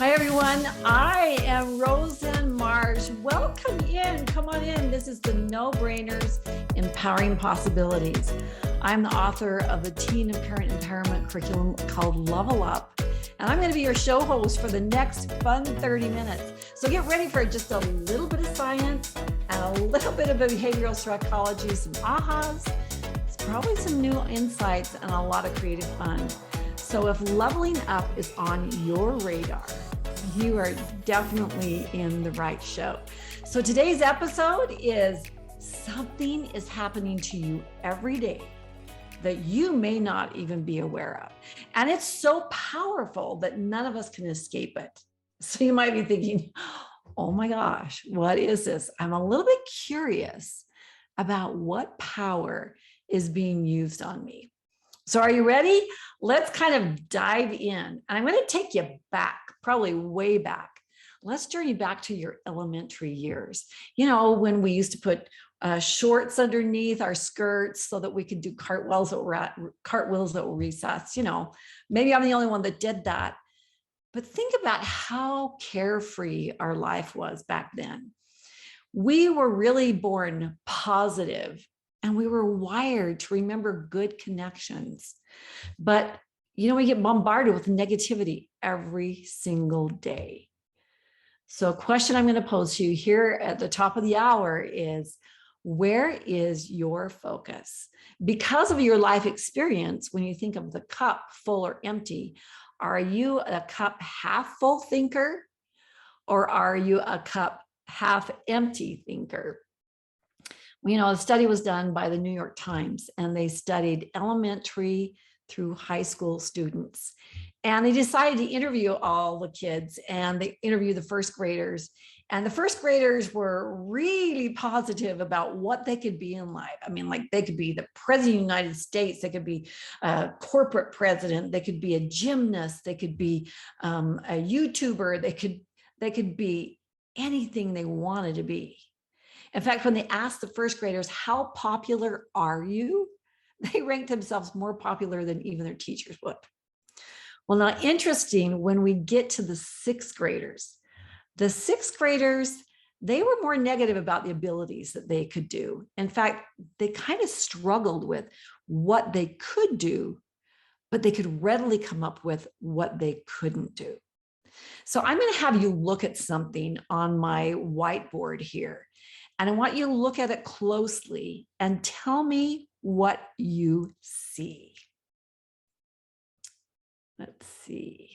Hi, everyone. I am Roseanne Marsh. Welcome in. Come on in. This is the No Brainers Empowering Possibilities. I'm the author of the teen and parent empowerment curriculum called Level Up. And I'm going to be your show host for the next fun 30 minutes. So get ready for just a little bit of science and a little bit of behavioral psychology, some ahas, probably some new insights, and a lot of creative fun. So if leveling up is on your radar, you are definitely in the right show. So today's episode is something is happening to you every day that you may not even be aware of. And it's so powerful that none of us can escape it. So you might be thinking, oh my gosh, what is this? I'm a little bit curious about what power is being used on me. So are you ready? Let's kind of dive in. And I'm going to take you back, probably way back. Let's journey back to your elementary years. You know, when we used to put shorts underneath our skirts so that we could do cartwheels that were recess. You know, maybe I'm the only one that did that. But think about how carefree our life was back then. We were really born positive. And we were wired to remember good connections. But, you know, we get bombarded with negativity every single day. So a question I'm going to pose to you here at the top of the hour is, where is your focus? Because of your life experience, when you think of the cup full or empty, are you a cup half full thinker, or are you a cup half empty thinker? You know, a study was done by the New York Times, and they studied elementary through high school students. And they decided to interview all the kids, and they interviewed the first graders. And the first graders were really positive about what they could be in life. I mean, like they could be the president of the United States, they could be a corporate president, they could be a gymnast, they could be a YouTuber, they could be anything they wanted to be. In fact, when they asked the first graders, how popular are you? They ranked themselves more popular than even their teachers would. Well, now interesting, when we get to the sixth graders, they were more negative about the abilities that they could do. In fact, they kind of struggled with what they could do, but they could readily come up with what they couldn't do. So I'm going to have you look at something on my whiteboard here. And I want you to look at it closely and tell me what you see. Let's see.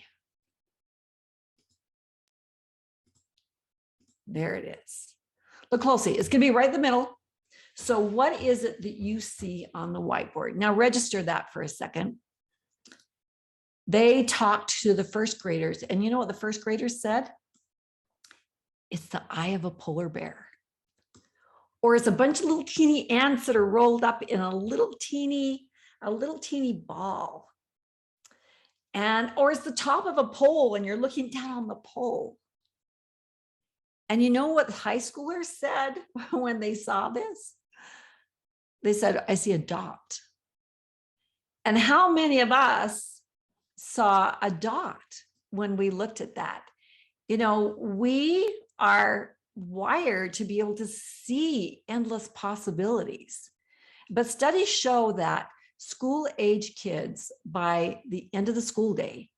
There it is. Look closely. It's going to be right in the middle. So what is it that you see on the whiteboard? Now register that for a second. They talked to the first graders, and you know what the first graders said? It's the eye of a polar bear. Or it's a bunch of little teeny ants that are rolled up in a little teeny ball. Or it's the top of a pole and you're looking down on the pole. And you know what the high schoolers said when they saw this? They said, I see a dot. And how many of us saw a dot when we looked at that? You know, we are wired to be able to see endless possibilities. But studies show that school-age kids, by the end of the school day,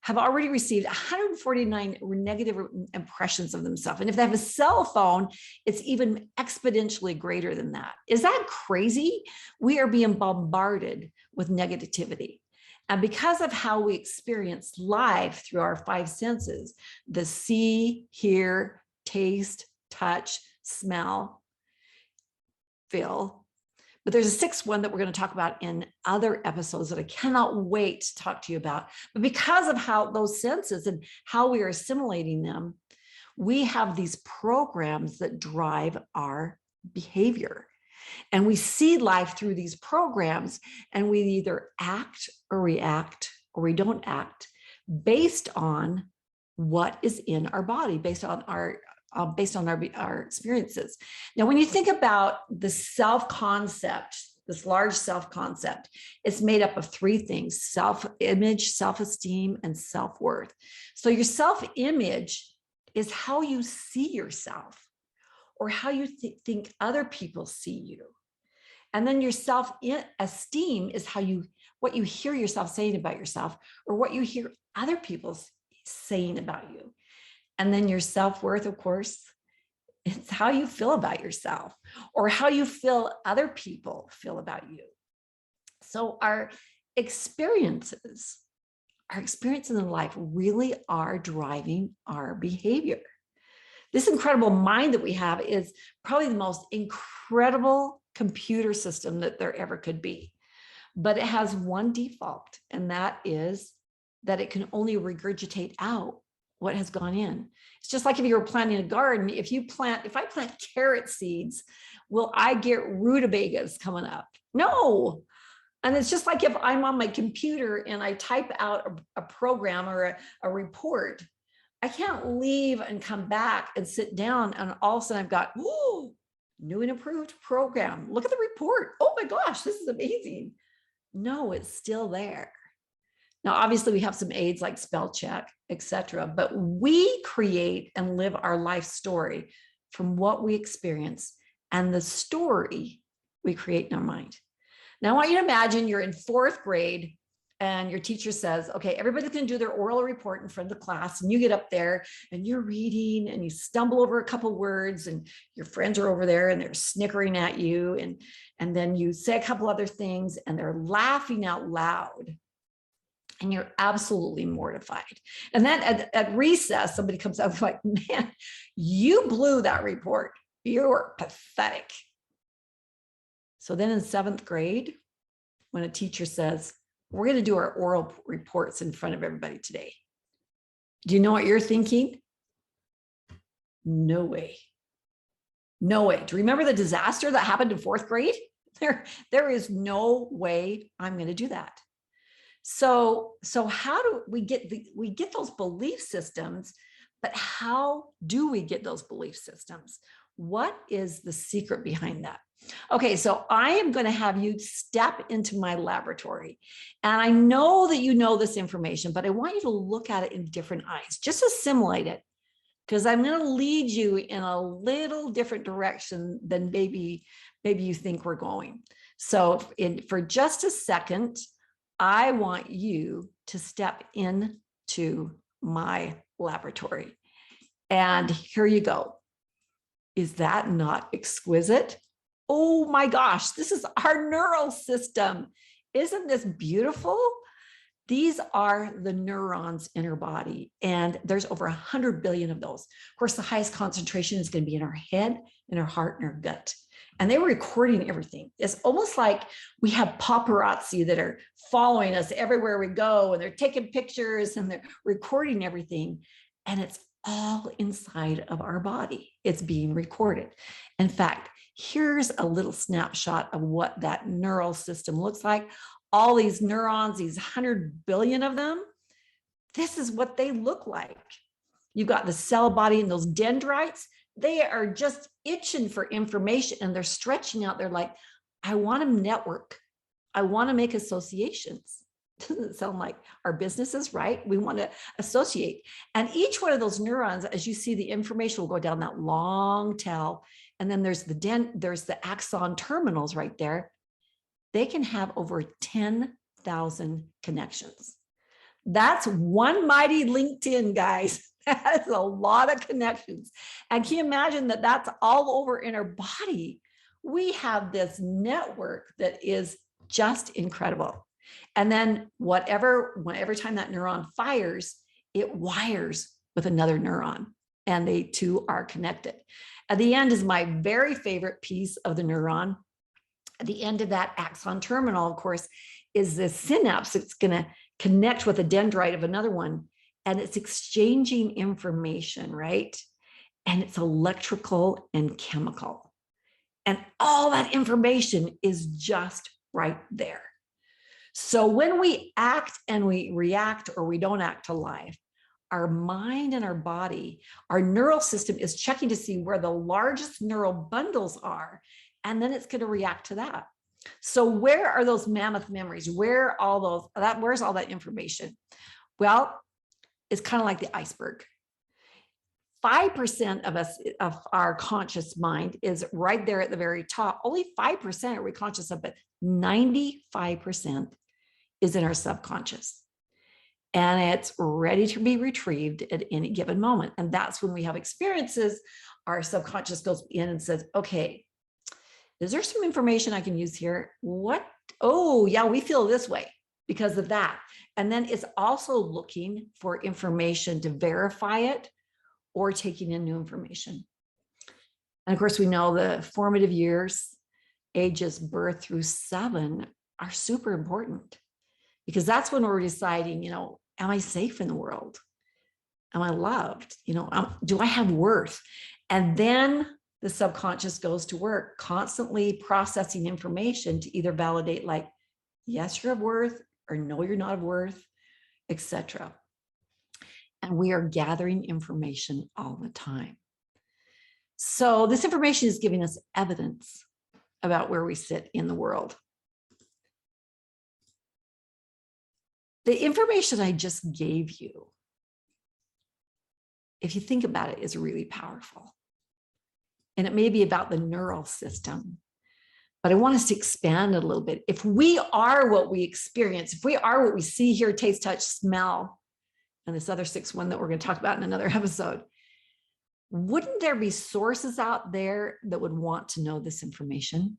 have already received 149 negative impressions of themselves. And if they have a cell phone, it's even exponentially greater than that. Is that crazy? We are being bombarded with negativity. And because of how we experience life through our five senses, the see, hear, taste, touch, smell, feel. But there's a sixth one that we're going to talk about in other episodes that I cannot wait to talk to you about. But because of how those senses and how we are assimilating them, we have these programs that drive our behavior. And we see life through these programs, and we either act or react, or we don't act based on what is in our body, based on our experiences. Now, when you think about the self-concept this large self-concept. It's made up of three things: self-image, self-esteem, and self-worth. So your self-image is how you see yourself or how you think other people see you. And then your self-esteem is what you hear yourself saying about yourself or what you hear other people saying about you. And then your self-worth, of course, it's how you feel about yourself or how you feel other people feel about you. So our experiences in life really are driving our behavior. This incredible mind that we have is probably the most incredible computer system that there ever could be. But it has one default, and that is that it can only regurgitate out what has gone in. It's just like if you were planting a garden. If I plant carrot seeds, will I get rutabagas coming up? No. And it's just like if I'm on my computer and I type out a program or a report, I can't leave and come back and sit down and all of a sudden I've got, ooh, new and improved program. Look at the report. Oh my gosh, this is amazing. No, it's still there. Now, obviously we have some aids like spell check, etc., but we create and live our life story from what we experience and the story we create in our mind. Now, I want you to imagine you're in 4th grade and your teacher says, okay, everybody's going to do their oral report in front of the class. And you get up there and you're reading and you stumble over a couple words and your friends are over there and they're snickering at you. And then you say a couple other things and they're laughing out loud. And you're absolutely mortified. And then at recess, somebody comes up like, man, you blew that report. You're pathetic. So then in 7th grade, when a teacher says, we're going to do our oral reports in front of everybody today, do you know what you're thinking? No way. No way. Do you remember the disaster that happened in 4th grade? There is no way I'm going to do that. So how do we get those belief systems, but how do we get those belief systems? What is the secret behind that? Okay, so I am going to have you step into my laboratory. And I know that you know this information, but I want you to look at it in different eyes. Just assimilate it, because I'm going to lead you in a little different direction than maybe you think we're going. So for just a second, I want you to step into my laboratory. And here you go. Is that not exquisite? Oh my gosh, this is our neural system. Isn't this beautiful? These are the neurons in our body, and there's over 100 billion of those. Of course, the highest concentration is going to be in our head, in our heart, and our gut. And they were recording everything. It's almost like we have paparazzi that are following us everywhere we go, and they're taking pictures and they're recording everything. And it's all inside of our body. It's being recorded. In fact, here's a little snapshot of what that neural system looks like. All these neurons, these 100 billion of them, this is what they look like. You've got the cell body and those dendrites. They are just itching for information and they're stretching out. They're like, I want to network. I want to make associations. Doesn't sound like our businesses, right? We want to associate. And each one of those neurons, as you see, the information will go down that long tail. And then there's the axon terminals right there. They can have over 10,000 connections. That's one mighty LinkedIn, guys. That is a lot of connections. And can you imagine that that's all over in our body? We have this network that is just incredible. And then whenever time that neuron fires, it wires with another neuron, and they two are connected. At the end is my very favorite piece of the neuron. At the end of that axon terminal, of course, is the synapse. It's going to connect with a dendrite of another one, and it's exchanging information, right? And it's electrical and chemical. And all that information is just right there. So when we act and we react or we don't act to life, our mind and our body, our neural system is checking to see where the largest neural bundles are, and then it's going to react to that. So where are those mammoth memories? Where's all that information? Well, it's kind of like the iceberg. 5% of our conscious mind is right there at the very top. Only 5% are we conscious of, but 95% is in our subconscious. And it's ready to be retrieved at any given moment. And that's when we have experiences, our subconscious goes in and says, okay, is there some information I can use here? What? Oh, yeah, we feel this way because of that. And then it's also looking for information to verify it or taking in new information. And of course, we know the formative years, ages birth through 7, are super important because that's when we're deciding, am I safe in the world? Am I loved? Do I have worth? And then the subconscious goes to work, constantly processing information to either validate like, yes, you're of worth, or no, you're not of worth, etc. And we are gathering information all the time. So this information is giving us evidence about where we sit in the world. The information I just gave you, if you think about it, is really powerful. And it may be about the neural system, but I want us to expand it a little bit. If we are what we experience, if we are what we see, hear, taste, touch, smell, and this other 6th one that we're going to talk about in another episode, wouldn't there be sources out there that would want to know this information?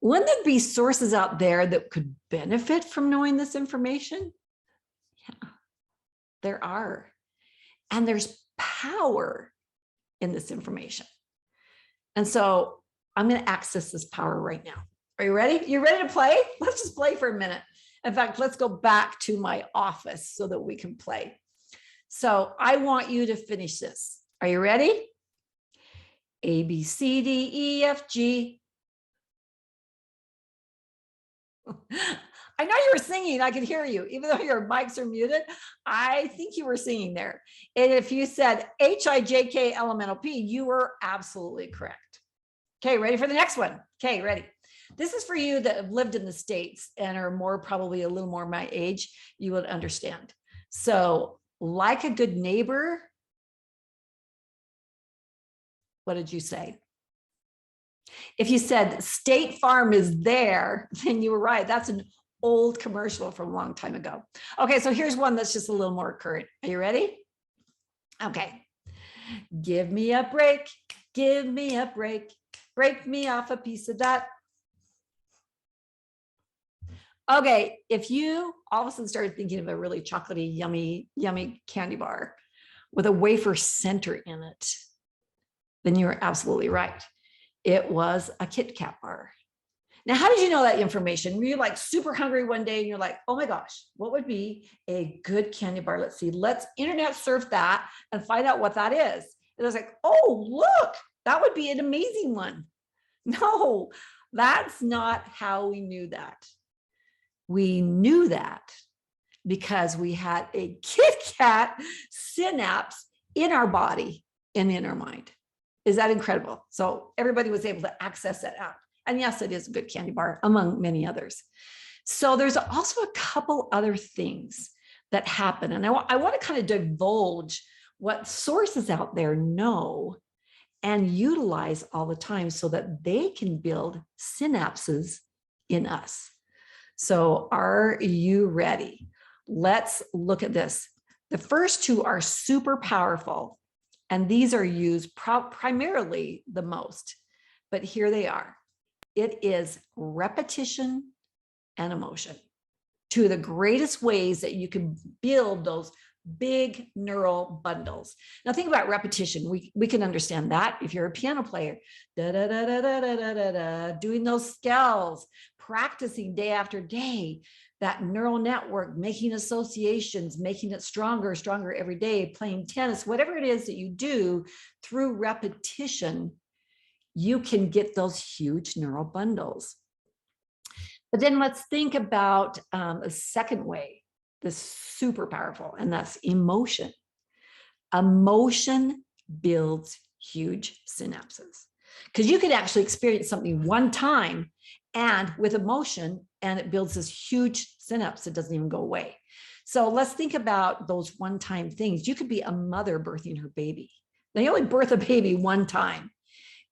Wouldn't there be sources out there that could benefit from knowing this information? Yeah, there are. And there's power in this information. And so I'm going to access this power right now. Are you ready? You ready to play? Let's just play for a minute. In fact, let's go back to my office so that we can play. So I want you to finish this. Are you ready? A, B, C, D, E, F, G. I know you were singing. I could hear you. Even though your mics are muted, I think you were singing there. And if you said H, I, J, K, L, M, N, O, P, you were absolutely correct. Okay, ready for the next one? Okay, ready. This is for you that have lived in the States and are probably a little more my age, you would understand. So, like a good neighbor, what did you say? If you said State Farm is there, then you were right. That's an old commercial from a long time ago. Okay, so here's one that's just a little more current. Are you ready? Okay. Give me a break. Give me a break. Break me off a piece of that. Okay, if you all of a sudden started thinking of a really chocolatey, yummy, yummy candy bar with a wafer center in it, then you were absolutely right. It was a Kit Kat bar. Now, how did you know that information? Were you like super hungry one day and you're like, oh my gosh, what would be a good candy bar? Let's see, let's internet surf that and find out what that is. And I was like, oh, look, that would be an amazing one. No, that's not how we knew that. We knew that because we had a Kit Kat synapse in our body and in our mind. Is that incredible? So everybody was able to access that out. And yes, it is a good candy bar, among many others. So there's also a couple other things that happen. And I want to kind of divulge what sources out there know and utilize all the time so that they can build synapses in us. So are you ready? Let's look at this. The first 2 are super powerful, and these are used primarily the most, but here they are. It is repetition and emotion. 2 of the greatest ways that you can build those big neural bundles. Now think about repetition. We can understand that if you're a piano player, da, da, da, da, da, da, da, da, doing those scales, practicing day after day, that neural network, making associations, making it stronger every day, playing tennis, whatever it is that you do through repetition, you can get those huge neural bundles. But then let's think about a second way that's super powerful, and that's emotion. Emotion builds huge synapses because you could actually experience something one time and with emotion, and it builds this huge synapse that doesn't even go away. So let's think about those one-time things. You could be a mother birthing her baby. Now you only birth a baby one time.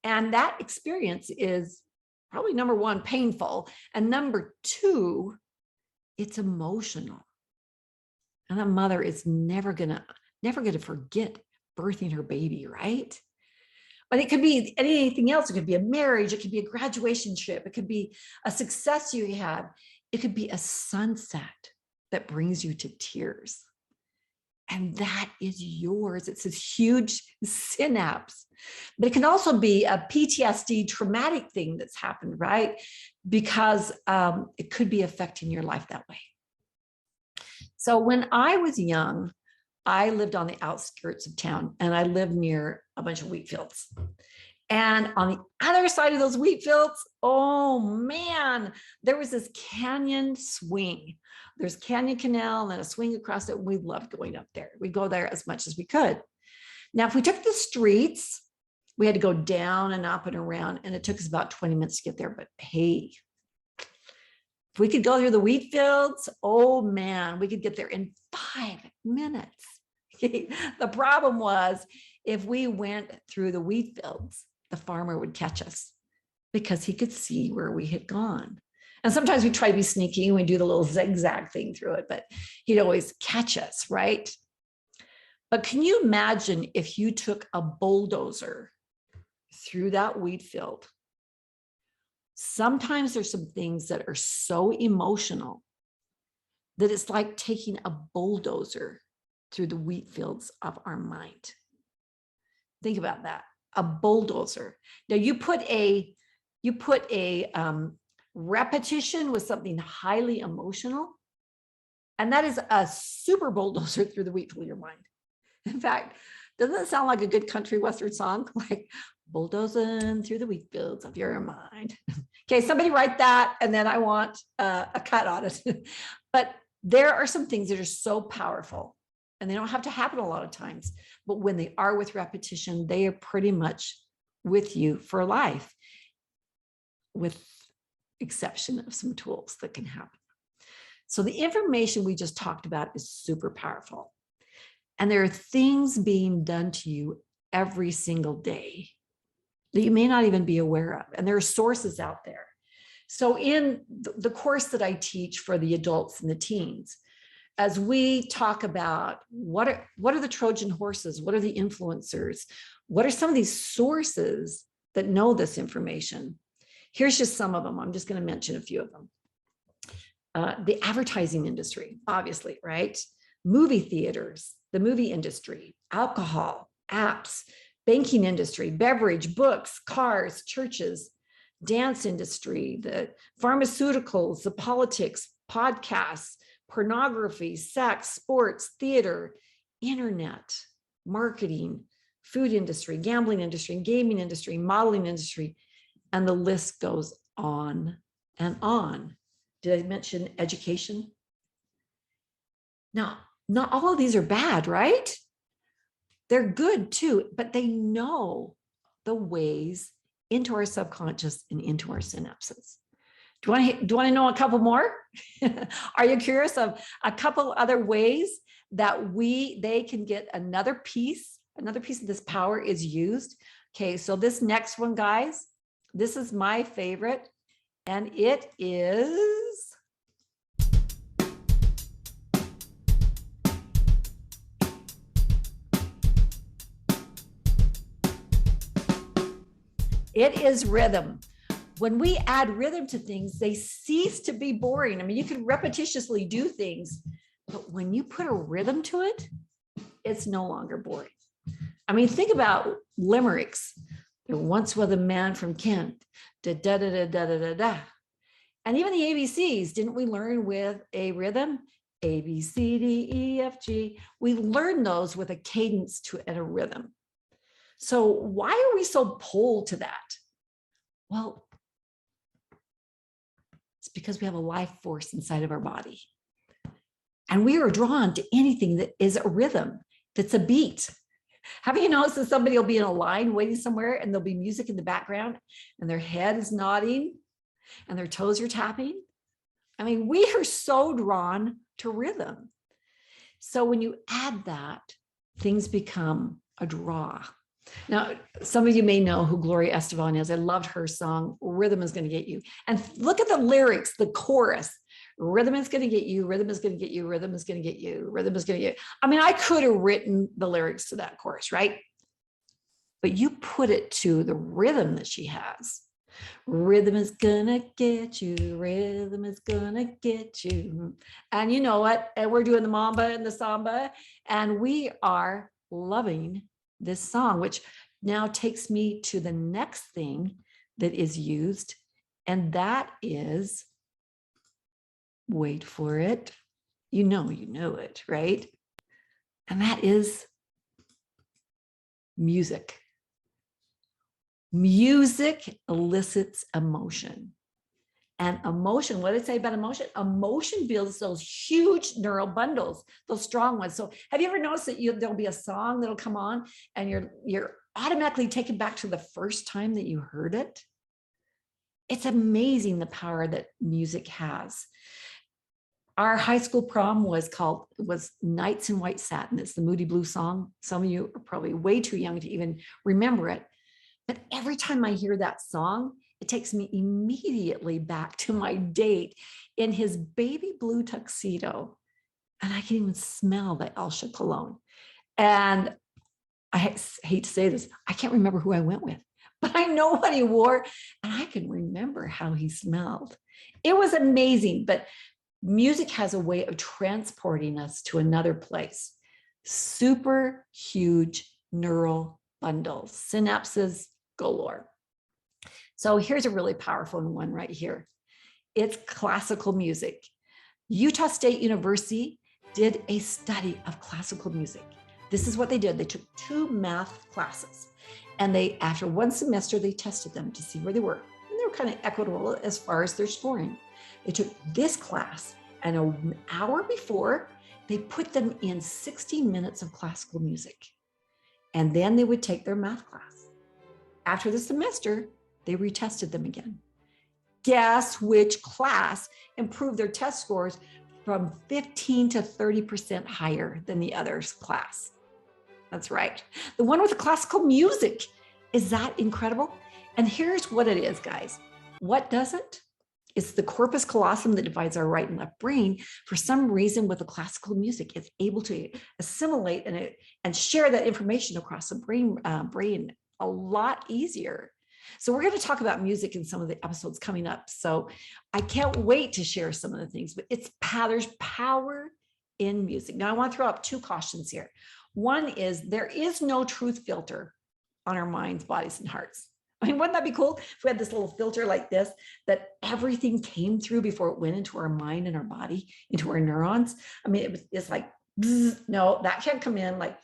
And that experience is probably number one, painful. And number two, it's emotional. And a mother is never gonna forget birthing her baby, right? But it could be anything else. It could be a marriage. It could be a graduation trip. It could be a success you had. It could be a sunset that brings you to tears. And that is yours. It's this huge synapse. But it can also be a PTSD traumatic thing that's happened, right? Because it could be affecting your life that way. So when I was young, I lived on the outskirts of town, and I lived near a bunch of wheat fields. And on the other side of those wheat fields, oh man, there was this canyon swing. There's Canyon Canal and then a swing across it. We loved going up there. We'd go there as much as we could. Now, if we took the streets, we had to go down and up and around, and it took us about 20 minutes to get there. But hey, if we could go through the wheat fields, oh man, we could get there in 5 minutes. The problem was, if we went through the wheat fields, the farmer would catch us because he could see where we had gone. And sometimes we try to be sneaky and we do the little zigzag thing through it, but he'd always catch us, right? But can you imagine if you took a bulldozer through that wheat field? Sometimes there's some things that are so emotional that it's like taking a bulldozer through the wheat fields of our mind. Think about that, a bulldozer. Now you put a repetition with something highly emotional, and that is a super bulldozer through the wheat field of your mind. In fact, doesn't that sound like a good country western song? Like bulldozing through the wheat fields of your mind. Okay, somebody write that, and then I want a cut on it. But there are some things that are so powerful, and they don't have to happen a lot of times. But when they are with repetition, they are pretty much with you for life, with exception of some tools that can happen. So the information we just talked about is super powerful. And there are things being done to you every single day that you may not even be aware of. And there are sources out there. So in the course that I teach for the adults and the teens, as we talk about what are the Trojan horses, what are the influencers, what are some of these sources that know this information? Here's just some of them. I'm just going to mention a few of them. The advertising industry, obviously, right? Movie theaters, the movie industry, alcohol, apps, banking industry, beverage, books, cars, churches, dance industry, the pharmaceuticals, the politics, podcasts, pornography, sex, sports, theater, internet, marketing, food industry, gambling industry, gaming industry, modeling industry, and the list goes on and on. Did I mention education? Now, not all of these are bad, right? They're good too, but they know the ways into our subconscious and into our synapses. Do you want to know a couple more? Are you curious of a couple other ways that they can get another piece of this power is used? Okay, so this next one, guys, this is my favorite, and it is rhythm. When we add rhythm to things, they cease to be boring. I mean, you can repetitiously do things, but when you put a rhythm to it, it's no longer boring. I mean, think about limericks. There once was a man from Kent, da da da da da da da. And even the ABCs, didn't we learn with a rhythm? A, B, C, D, E, F, G. We learned those with a cadence and a rhythm. So why are we so pulled to that? Well, it's because we have a life force inside of our body. And we are drawn to anything that is a rhythm, that's a beat. Have you noticed that somebody will be in a line waiting somewhere and there'll be music in the background and their head is nodding and their toes are tapping. I mean, we are so drawn to rhythm. So when you add that, things become a draw. Now, some of you may know who Gloria Estefan is. I loved her song, Rhythm is Going to Get You. And look at the lyrics, the chorus. Rhythm is going to get you, rhythm is going to get you, rhythm is going to get you, rhythm is going to get you. I mean, I could have written the lyrics to that chorus, right? But you put it to the rhythm that she has. Rhythm is gonna get you, rhythm is gonna get you. And you know what? And we're doing the mamba and the samba, and we are loving this song, which now takes me to the next thing that is used, and that is, wait for it, you know it, right? And that is music. Music elicits emotion. And emotion, what did I say about emotion? Emotion builds those huge neural bundles, those strong ones. So have you ever noticed that there'll be a song that'll come on and you're automatically taken back to the first time that you heard it? It's amazing the power that music has. Our high school prom was Nights in White Satin. It's the Moody Blue song. Some of you are probably way too young to even remember it. But every time I hear that song, it takes me immediately back to my date in his baby blue tuxedo. And I can even smell the Elsha cologne. And I hate to say this, I can't remember who I went with, but I know what he wore and I can remember how he smelled. It was amazing, but music has a way of transporting us to another place. Super huge neural bundles, synapses galore. So here's a really powerful one right here. It's classical music. Utah State University did a study of classical music. This is what they did. They took 2 math classes and after 1 semester, they tested them to see where they were. And they were kind of equitable as far as their scoring. They took this class and an hour before, they put them in 60 minutes of classical music. And then they would take their math class. After the semester, they retested them again. Guess which class improved their test scores from 15 to 30% higher than the other's class? That's right. The one with the classical music. Is that incredible? And here's what it is, guys. What does it? It's the corpus callosum that divides our right and left brain. For some reason, with the classical music, it's able to assimilate and share that information across the brain a lot easier. So we're going to talk about music in some of the episodes coming up. So I can't wait to share some of the things, but there's power in music. Now I want to throw out 2 cautions here. One is there is no truth filter on our minds, bodies, and hearts. I mean, wouldn't that be cool if we had this little filter like this, that everything came through before it went into our mind and our body, into our neurons? I mean, it's like, no, that can't come in. Like,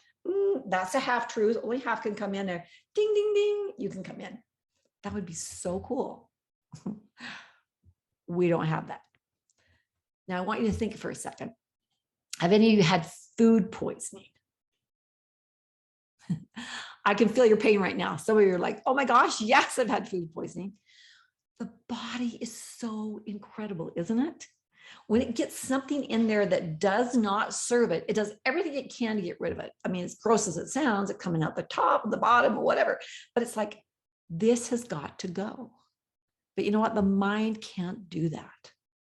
that's a half truth. Only half can come in there. Ding, ding, ding. You can come in. That would be so cool. We don't have that. Now, I want you to think for a second. Have any of you had food poisoning? I can feel your pain right now. Some of you are like, oh my gosh, yes, I've had food poisoning. The body is so incredible, isn't it? When it gets something in there that does not serve it, it does everything it can to get rid of it. I mean, as gross as it sounds, it's coming out the top, the bottom, or whatever. But it's like, this has got to go. But you know what? The mind can't do that.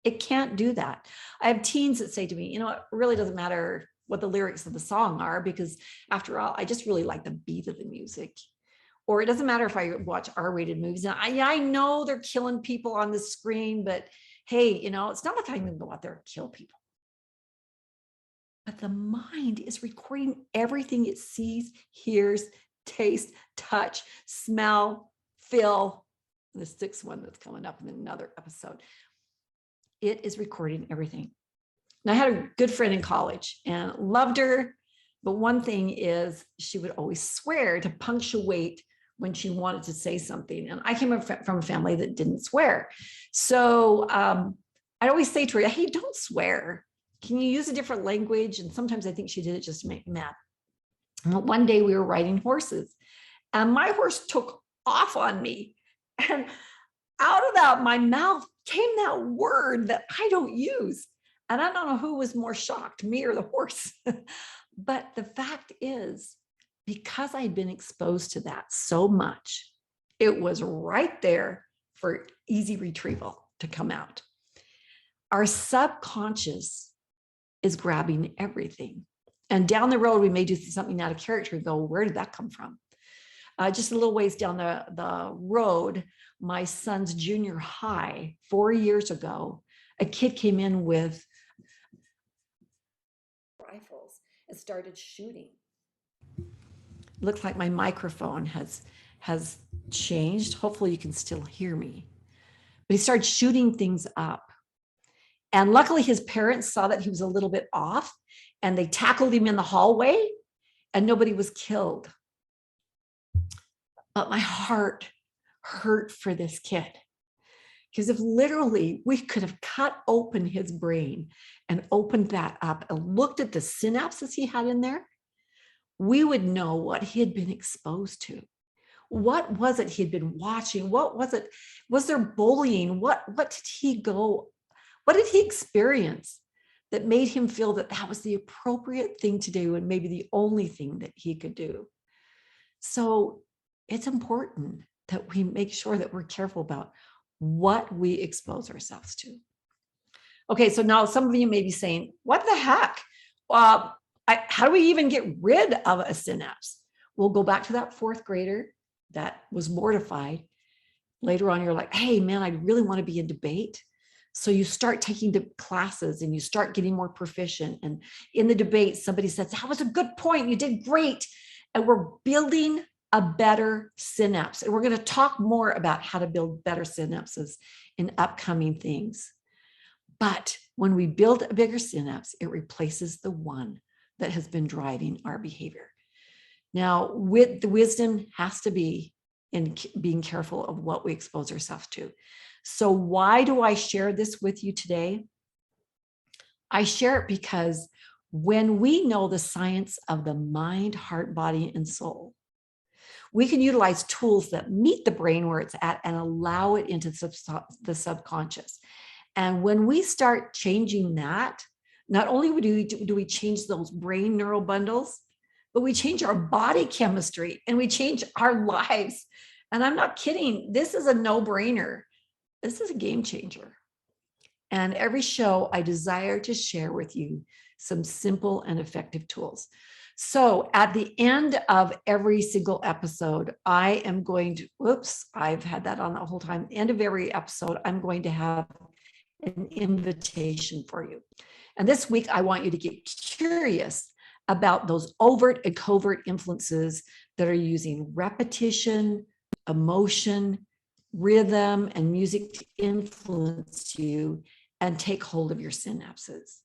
It can't do that. I have teens that say to me, you know, it really doesn't matter what the lyrics of the song are, because after all, I just really like the beat of the music. Or it doesn't matter if I watch R-rated movies. Now, I know they're killing people on the screen, but hey, you know, it's not like I'm going to go out there and kill people. But the mind is recording everything it sees, hears, tastes, touch, smell, feel. The 6th one that's coming up in another episode. It is recording everything. And I had a good friend in college and loved her. But one thing is she would always swear to punctuate when she wanted to say something. And I came from a family that didn't swear. So I'd always say to her, hey, don't swear. Can you use a different language? And sometimes I think she did it just to make me mad. And one day we were riding horses and my horse took off on me. And out of my mouth came that word that I don't use. And I don't know who was more shocked, me or the horse. But the fact is, because I'd been exposed to that so much, it was right there for easy retrieval to come out. Our subconscious is grabbing everything. And down the road, we may do something out of character and go, where did that come from? Just a little ways down the road, my son's junior high, 4 years ago, a kid came in with rifles and started shooting. Looks like my microphone has changed. Hopefully you can still hear me. But he started shooting things up. And luckily his parents saw that he was a little bit off and they tackled him in the hallway and nobody was killed. But my heart hurt for this kid. Because if literally we could have cut open his brain and opened that up and looked at the synapses he had in there, we would know what he had been exposed to. What was it he'd been watching? What was it? Was there bullying? What did he experience that made him feel that that was the appropriate thing to do and maybe the only thing that he could do? So it's important that we make sure that we're careful about what we expose ourselves to. Okay, so now some of you may be saying, what the heck? How do we even get rid of a synapse? We'll go back to that fourth grader that was mortified. Later on, you're like, hey, man, I really want to be in debate. So you start taking the classes and you start getting more proficient. And in the debate, somebody says, that was a good point. You did great. And we're building a better synapse. And we're going to talk more about how to build better synapses in upcoming things. But when we build a bigger synapse, it replaces the one that has been driving our behavior. Now, with the wisdom has to be in being careful of what we expose ourselves to. So why do I share this with you today? I share it because when we know the science of the mind, heart, body, and soul, we can utilize tools that meet the brain where it's at and allow it into the subconscious. And when we start changing that, not only do we change those brain neural bundles, but we change our body chemistry and we change our lives. And I'm not kidding. This is a no-brainer. This is a game changer. And every show, I desire to share with you some simple and effective tools. So at the end of every single episode, I am going to, I've had that on the whole time. End of every episode, I'm going to have an invitation for you. And this week, I want you to get curious about those overt and covert influences that are using repetition, emotion, rhythm, and music to influence you and take hold of your synapses.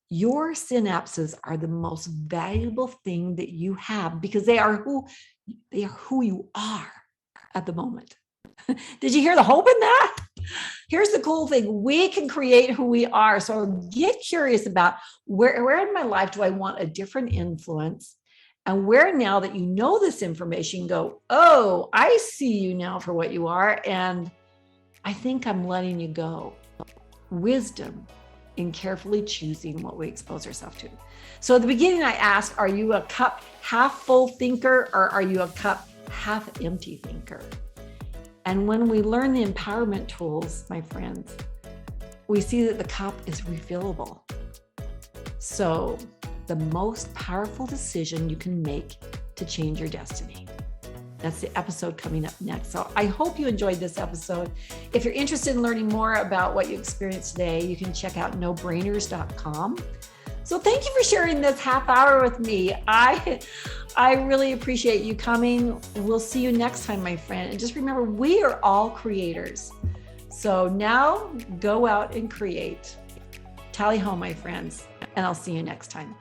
Your synapses are the most valuable thing that you have because they are who you are at the moment. Did you hear the hope in that? Here's the cool thing. We can create who we are. So get curious about where in my life do I want a different influence? And where now that you know this information, go, oh, I see you now for what you are. And I think I'm letting you go. Wisdom in carefully choosing what we expose ourselves to. So at the beginning, I asked, are you a cup half full thinker or are you a cup half empty thinker? And when we learn the empowerment tools, my friends, we see that the cup is refillable. So the most powerful decision you can make to change your destiny. That's the episode coming up next. So I hope you enjoyed this episode. If you're interested in learning more about what you experienced today, you can check out nobrainers.com. So thank you for sharing this half hour with me. I really appreciate you coming. We'll see you next time, my friend. And just remember, we are all creators. So now go out and create. Tally ho, my friends, and I'll see you next time.